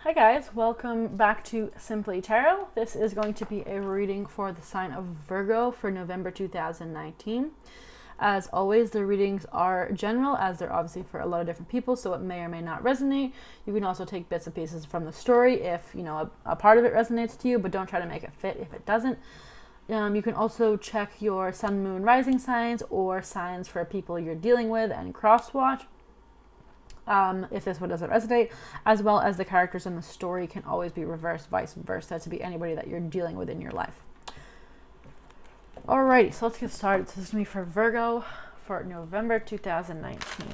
Hi guys, welcome back to Simply Tarot. This is going to be a reading for the sign of Virgo for November 2019. As always, the readings are general, as they're obviously for a lot of different people, so it may or may not resonate. You can also take bits and pieces from the story if, a part of it resonates to you, but don't try to make it fit if it doesn't. You can also check your sun, moon, rising signs or signs for people you're dealing with and cross-watch. If this one doesn't resonate, as well as the characters in the story can always be reversed, vice versa, to be anybody that you're dealing with in your life. Alrighty, so let's get started. So this is going to be for Virgo for November 2019.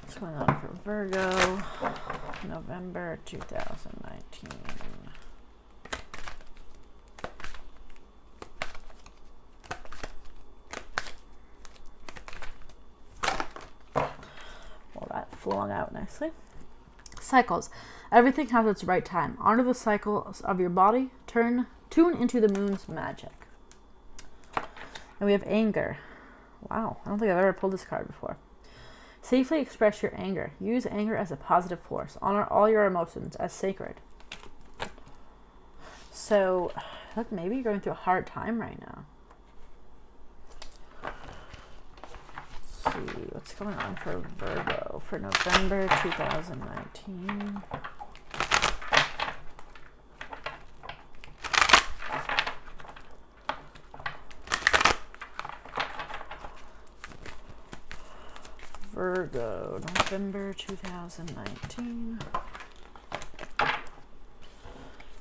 What's going on for Virgo, November 2019? Flowing out nicely. Cycles. Everything has its right time. Honor the cycles of your body. Tune into the moon's magic. And we have anger. Wow, I don't think I've ever pulled this card before. Safely express your anger. Use anger as a positive force. Honor all your emotions as sacred. So, look, maybe you're going through a hard time right now. See what's going on for Virgo for November 2019. Virgo, November 2019.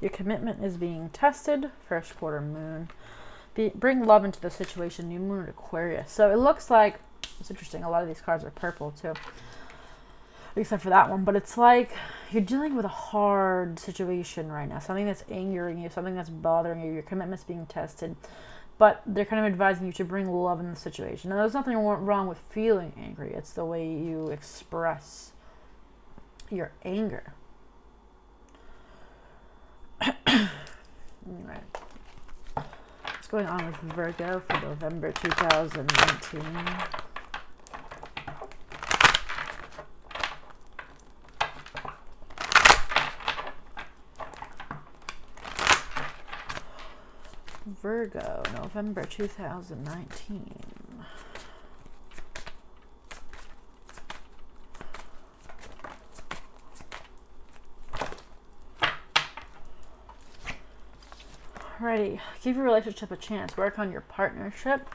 Your commitment is being tested. First quarter moon. Bring love into the situation. New moon at Aquarius. So it looks like, it's interesting, a lot of these cards are purple too, except for that one, but it's like you're dealing with a hard situation right now, something that's angering you, something that's bothering you, your commitment's being tested, but they're kind of advising you to bring love in the situation. Now, there's nothing wrong with feeling angry. It's the way you express your anger. All right. What's going on with Virgo for November 2019? Virgo, November 2019. Alrighty, give your relationship a chance. Work on your partnership.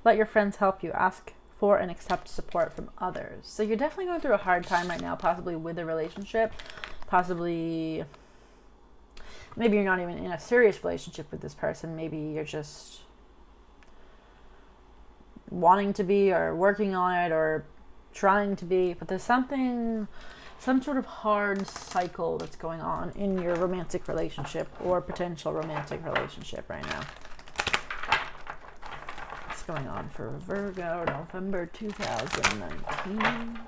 Let your friends help you. Ask for and accept support from others. So you're definitely going through a hard time right now, possibly with a relationship, possibly maybe you're not even in a serious relationship with this person. Maybe you're just wanting to be or working on it or trying to be. But there's some sort of hard cycle that's going on in your romantic relationship or potential romantic relationship right now. What's going on for Virgo, November 2019?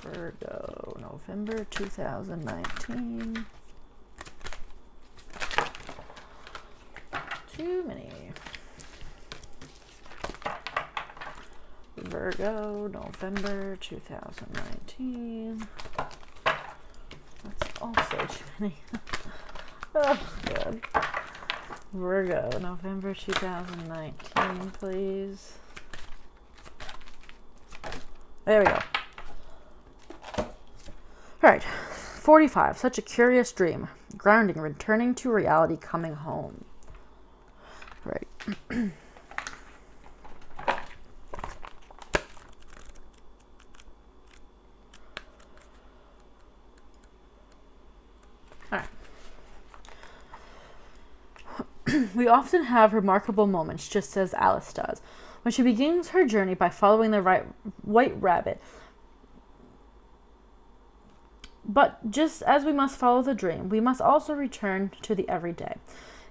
Virgo, November 2019. Too many. Virgo, November 2019. That's also too many. Oh, God. Virgo, November 2019, please. There we go. Alright, 45. Such a curious dream. Grounding, returning to reality, coming home. Right. Alright. We often have remarkable moments, just as Alice does, when she begins her journey by following the white rabbit. But just as we must follow the dream, we must also return to the everyday.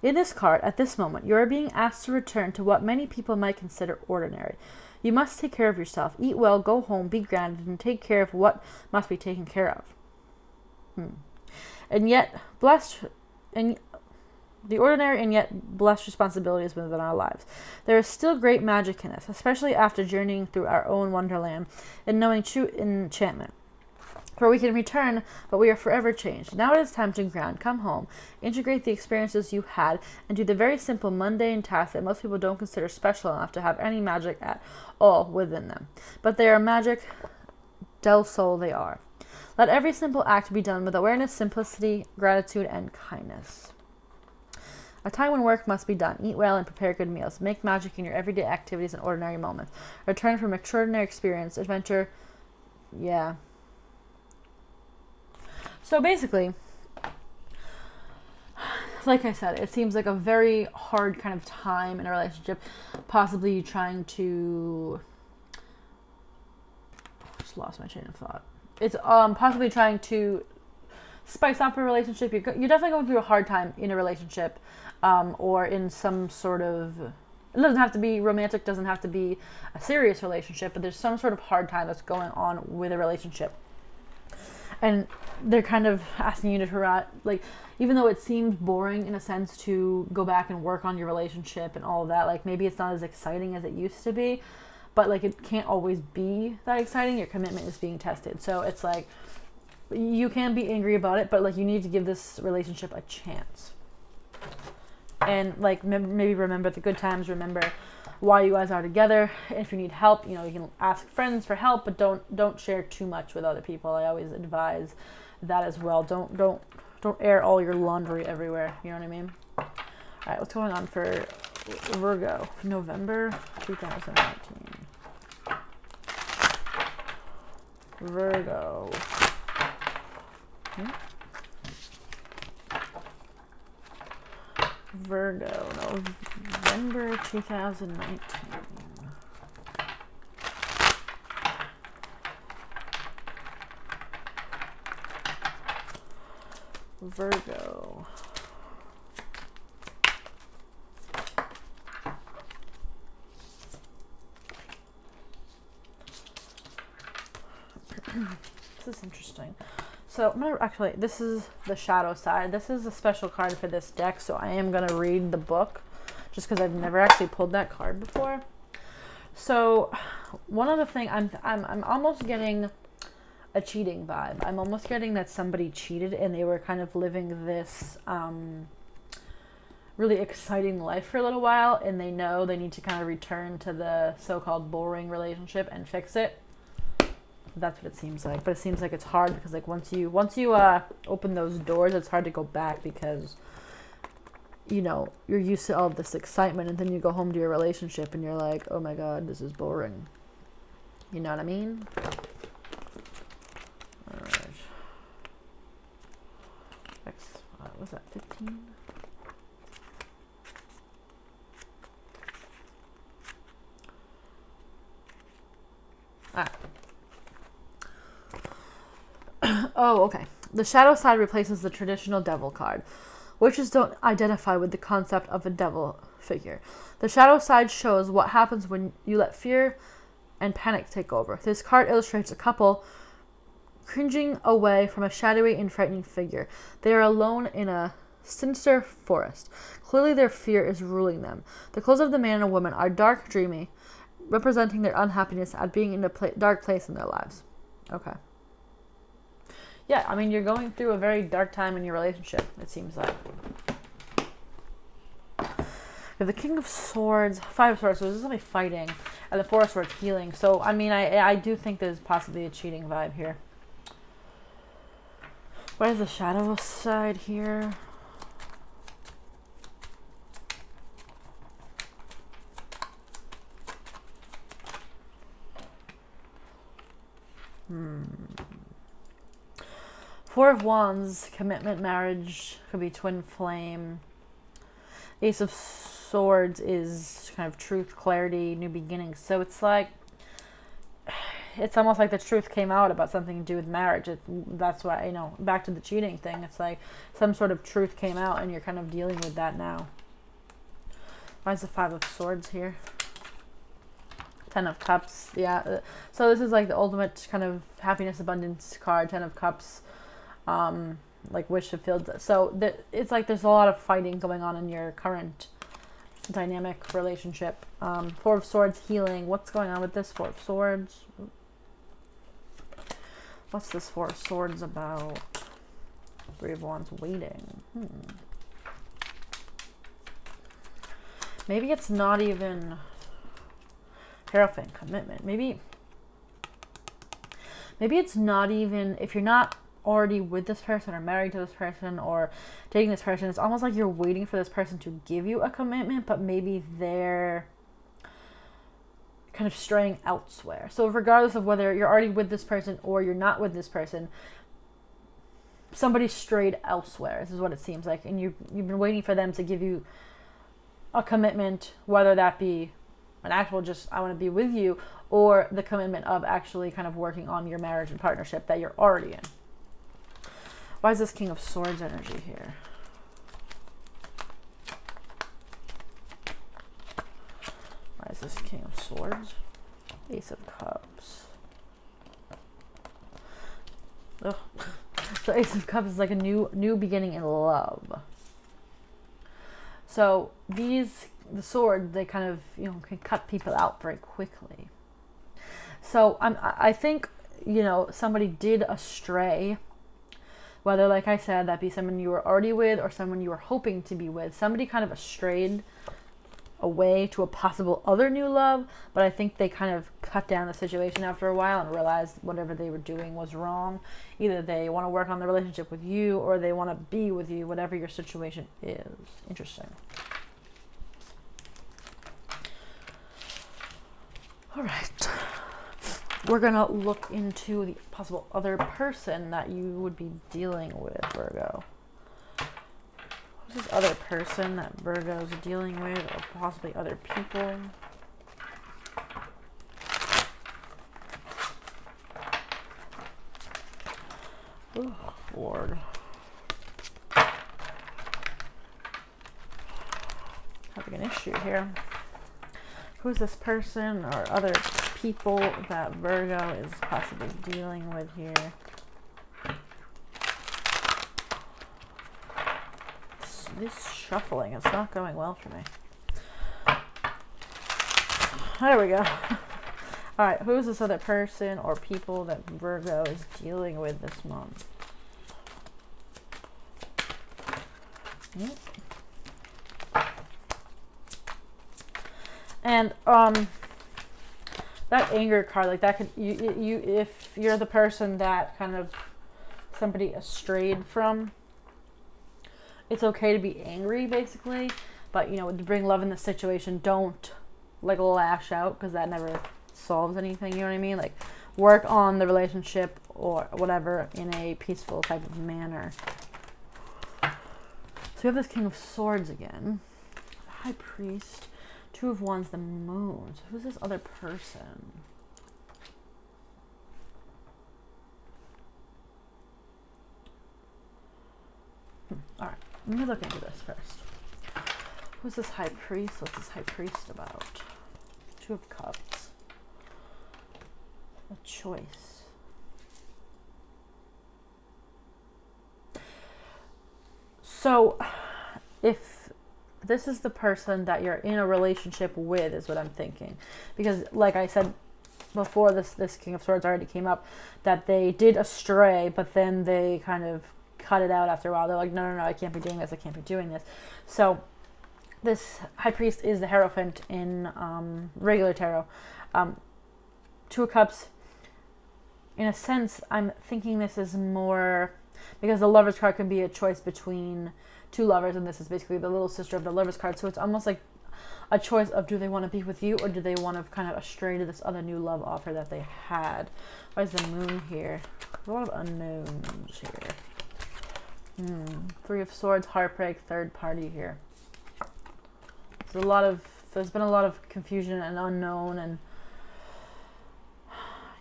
In this card, at this moment, you are being asked to return to what many people might consider ordinary. You must take care of yourself. Eat well, go home, be grounded, and take care of what must be taken care of. And yet, the ordinary and yet blessed responsibilities within our lives. There is still great magic in us, especially after journeying through our own wonderland and knowing true enchantment. For we can return, but we are forever changed. Now it is time to ground, come home, integrate the experiences you had, and do the very simple, mundane tasks that most people don't consider special enough to have any magic at all within them. But they are magic del sol they are. Let every simple act be done with awareness, simplicity, gratitude, and kindness. A time when work must be done. Eat well and prepare good meals. Make magic in your everyday activities and ordinary moments. Return from extraordinary experience, adventure. Yeah. So basically, like I said, it seems like a very hard kind of time in a relationship. Possibly trying to... Just lost my train of thought. It's possibly trying to spice up a relationship. You're definitely going through a hard time in a relationship, or in some sort of... It doesn't have to be romantic, doesn't have to be a serious relationship, but there's some sort of hard time that's going on with a relationship. And they're kind of asking you to, like, even though it seems boring in a sense to go back and work on your relationship and all of that, like, maybe it's not as exciting as it used to be, but, like, it can't always be that exciting. Your commitment is being tested. So it's like, you can be angry about it, but, like, you need to give this relationship a chance. And, like, maybe remember the good times, remember why you guys are together. If you need help, you know, you can ask friends for help, but don't share too much with other people. I always advise that as well. Don't air all your laundry everywhere. You know what I mean? All right, what's going on for Virgo? November 2019. Virgo. Virgo, November 2019. Virgo. This is interesting. So I'm gonna actually, this is the shadow side. This is a special card for this deck, so I am gonna read the book just because I've never actually pulled that card before. So one other thing, I'm almost getting a cheating vibe. I'm almost getting that somebody cheated and they were kind of living this really exciting life for a little while, and they know they need to kind of return to the so-called boring relationship and fix it. That's what it seems like. But it seems like it's hard because, like, once you open those doors, it's hard to go back because, you know, you're used to all of this excitement, and then you go home to your relationship and you're like, oh my god, this is boring. You know what I mean? Alright. Was that 15? Alright. Oh, okay. The shadow side replaces the traditional devil card. Witches don't identify with the concept of a devil figure. The shadow side shows what happens when you let fear and panic take over. This card illustrates a couple cringing away from a shadowy and frightening figure. They are alone in a sinister forest. Clearly their fear is ruling them. The clothes of the man and woman are dark, dreamy, representing their unhappiness at being in a dark place in their lives. Okay. Yeah, I mean, you're going through a very dark time in your relationship, it seems like. We have the King of Swords, Five of Swords, so this is somebody fighting, and the Four of Swords healing. So, I mean, I do think there's possibly a cheating vibe here. What is the shadow side here? Four of Wands, commitment, marriage, could be twin flame. Ace of Swords is kind of truth, clarity, new beginnings. So it's like, it's almost like the truth came out about something to do with marriage. That's why, you know, back to the cheating thing. It's like some sort of truth came out and you're kind of dealing with that now. Why is the Five of Swords here? Ten of Cups, yeah. So this is like the ultimate kind of happiness, abundance card. Ten of Cups, like wish fulfilled. So it's like there's a lot of fighting going on in your current dynamic relationship. Four of Swords, healing. What's going on with this Four of Swords? What's this Four of Swords about? Three of Wands, waiting. Maybe it's not even Hierophant, commitment. Maybe it's not even, if you're not already with this person or married to this person or dating this person, it's almost like you're waiting for this person to give you a commitment, but maybe they're kind of straying elsewhere. So regardless of whether you're already with this person or you're not with this person, somebody strayed elsewhere. This is what it seems like. And you've been waiting for them to give you a commitment, whether that be an actual just I want to be with you, or the commitment of actually kind of working on your marriage and partnership that you're already in. Why is this King of Swords energy here? Why is this King of Swords? Ace of Cups. Ugh. So Ace of Cups is like a new beginning in love. So the sword, they kind of, can cut people out very quickly. So I think, somebody did astray, whether, like I said, that be someone you were already with or someone you were hoping to be with. Somebody kind of strayed away to a possible other new love, but I think they kind of cut down the situation after a while and realized whatever they were doing was wrong. Either they want to work on the relationship with you or they want to be with you, whatever your situation is. Interesting. All right. We're going to look into the possible other person that you would be dealing with, Virgo. Who's this other person that Virgo's dealing with, or possibly other people? Oh, Lord. Having an issue here. Who's this person or other people that Virgo is possibly dealing with here? This shuffling is not going well for me. There we go. All right, who's this other person or people that Virgo is dealing with this month? And that anger card, like that could you if you're the person that kind of somebody strayed from, it's okay to be angry, basically, but to bring love in the situation, don't like lash out, because that never solves anything. You know what I mean? Like, work on the relationship or whatever in a peaceful type of manner. So we have this King of Swords again, High Priest, Two of Wands, the Moon. So who's this other person? All right, let me look into this first. Who's this High Priest? What's this High Priest about? Two of Cups. A choice. So, if this is the person that you're in a relationship with, is what I'm thinking. Because, like I said before, this King of Swords already came up, that they did astray, but then they kind of cut it out after a while. They're like, no, I can't be doing this. I can't be doing this. So, this High Priest is the Hierophant in regular tarot. Two of Cups, in a sense, I'm thinking this is more, because the Lover's card can be a choice between two lovers, and this is basically the little sister of the Lover's card. So it's almost like a choice of, do they want to be with you, or do they want to kind of astray to this other new love offer that they had? Why is the Moon here? A lot of unknowns here. Three of Swords, heartbreak, third party here. There's been a lot of confusion and unknown, and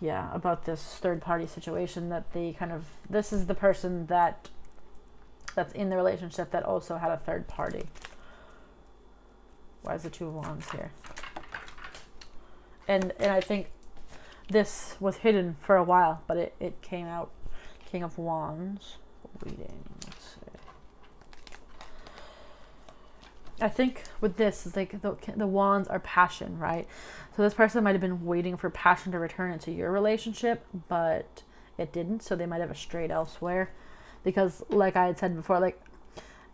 yeah, about this third party situation, that this is the person that's in the relationship that also had a third party. Why is the Two of Wands here? And I think this was hidden for a while, but it came out. King of Wands. Reading. Let's see. I think with this, it's like the wands are passion, right? So this person might have been waiting for passion to return into your relationship, but it didn't. So they might have strayed elsewhere. Because like I had said before, like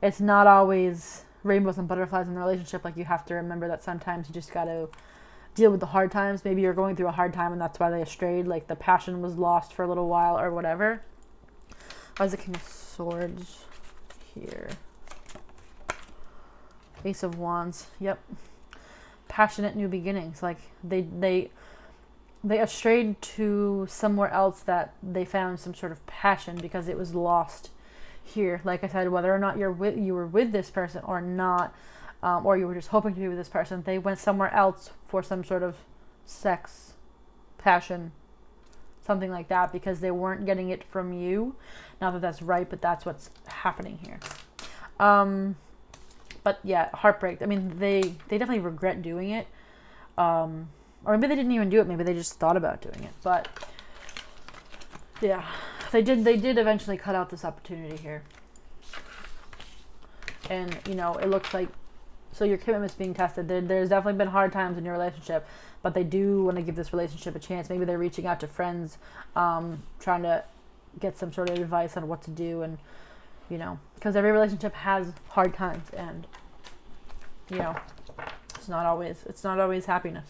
it's not always rainbows and butterflies in a relationship. Like you have to remember that sometimes you just got to deal with the hard times. Maybe you're going through a hard time and that's why they strayed. Like the passion was lost for a little while or whatever. Why is the King of Swords here? Ace of Wands. Yep. Passionate new beginnings. Like they strayed to somewhere else that they found some sort of passion because it was lost here. Like I said, whether or not you were with this person or not, or you were just hoping to be with this person, they went somewhere else for some sort of sex, passion, something like that, because they weren't getting it from you. Not that that's right, but that's what's happening here. But yeah, heartbreak. I mean, they definitely regret doing it. Or maybe they didn't even do it. Maybe they just thought about doing it. But yeah, they did eventually cut out this opportunity here. And, you know, it looks like, so your commitment's being tested. There's definitely been hard times in your relationship, but they do want to give this relationship a chance. Maybe they're reaching out to friends, trying to get some sort of advice on what to do. And, you know, because every relationship has hard times, and, you know, it's not always happiness.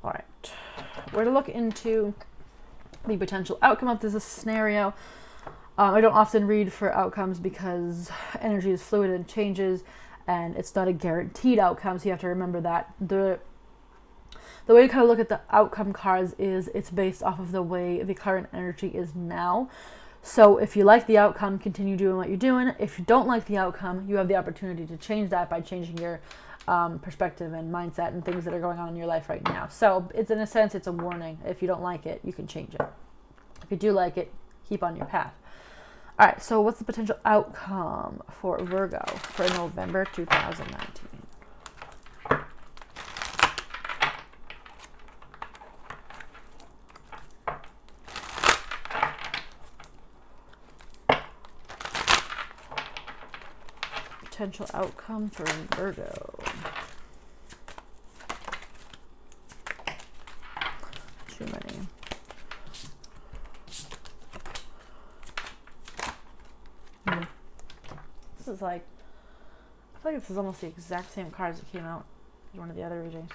All right, we're to look into the potential outcome of this scenario. I don't often read for outcomes because energy is fluid and changes, and it's not a guaranteed outcome. So you have to remember that the way to kind of look at the outcome cards is it's based off of the way the current energy is now. So if you like the outcome, continue doing what you're doing. If you don't like the outcome, you have the opportunity to change that by changing your perspective and mindset and things that are going on in your life right now. So it's, in a sense, it's a warning. If you don't like it, you can change it. If you do like it, keep on your path. All right, so what's the potential outcome for Virgo for November 2019? Potential outcome for Virgo. Too many. This is like, I feel like this is almost the exact same cards that came out in one of the other readings.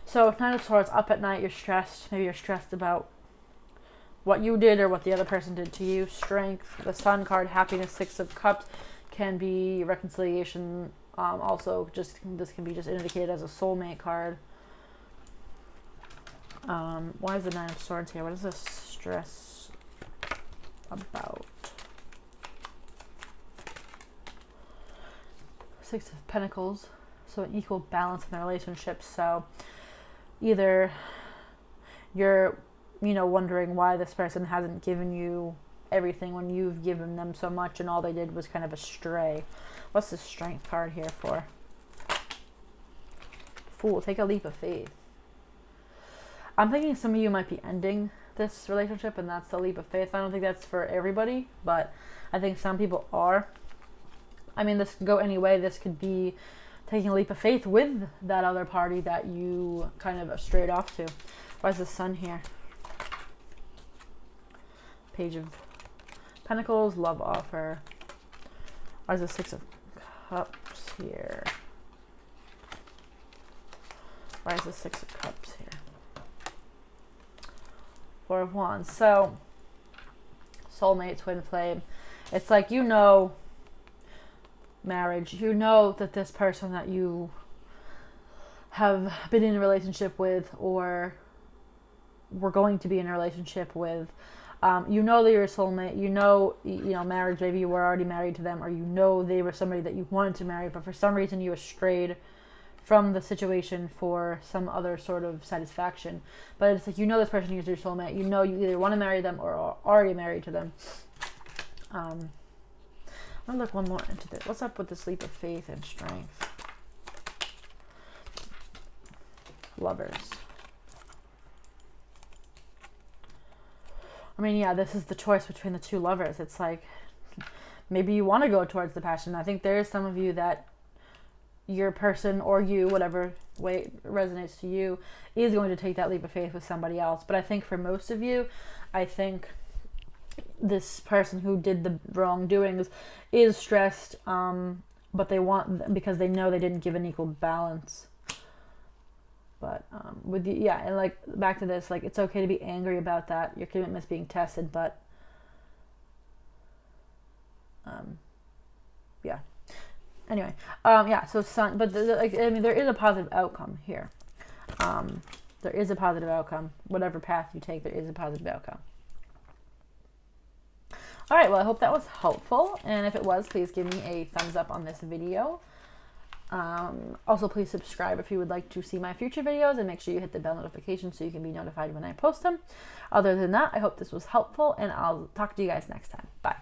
So, Nine of Swords, up at night, you're stressed. Maybe you're stressed about what you did or what the other person did to you. Strength, the Sun card, happiness, Six of Cups, can be reconciliation. Also, this can be just indicated as a soulmate card. Why is the Nine of Swords here? What is this stress about? Six of Pentacles, so an equal balance in the relationship. So either you're, you know, wondering why this person hasn't given you everything when you've given them so much, and all they did was kind of a stray. What's the Strength card here for? Fool, take a leap of faith. I'm thinking some of you might be ending this relationship, and that's the leap of faith. I don't think that's for everybody, but I think some people are. I mean, this could go any way. This could be taking a leap of faith with that other party that you kind of strayed off to. Why is the Sun here? Page of Pentacles, love offer. Why is the Six of Cups here? Why is the Six of Cups here? Four of Wands. So, soulmate, twin flame. It's like, you know, marriage. You know that this person that you have been in a relationship with, or were going to be in a relationship with, you know that you're a soulmate. You know, marriage. Maybe you were already married to them, or you know they were somebody that you wanted to marry, but for some reason you strayed from the situation for some other sort of satisfaction. But it's like, you know, this person is your soulmate. You know, you either want to marry them or are already married to them. I'm gonna look one more into this. What's up with this leap of faith and strength? Lovers. I mean, yeah, this is the choice between the two lovers. It's like, maybe you want to go towards the passion. I think there is some of you that your person, or you, whatever way it resonates to you, is going to take that leap of faith with somebody else. But I think for most of you, I think this person who did the wrongdoings is stressed, but they want, because they know they didn't give an equal balance. But with you, yeah, and like back to this, like it's okay to be angry about that, your commitment's being tested, but yeah. Anyway, yeah. So sun, but like, I mean, there is a positive outcome here. There is a positive outcome. Whatever path you take, there is a positive outcome. All right. Well, I hope that was helpful, and if it was, please give me a thumbs up on this video. Also, please subscribe if you would like to see my future videos, and make sure you hit the bell notification so you can be notified when I post them. Other than that, I hope this was helpful, and I'll talk to you guys next time. Bye.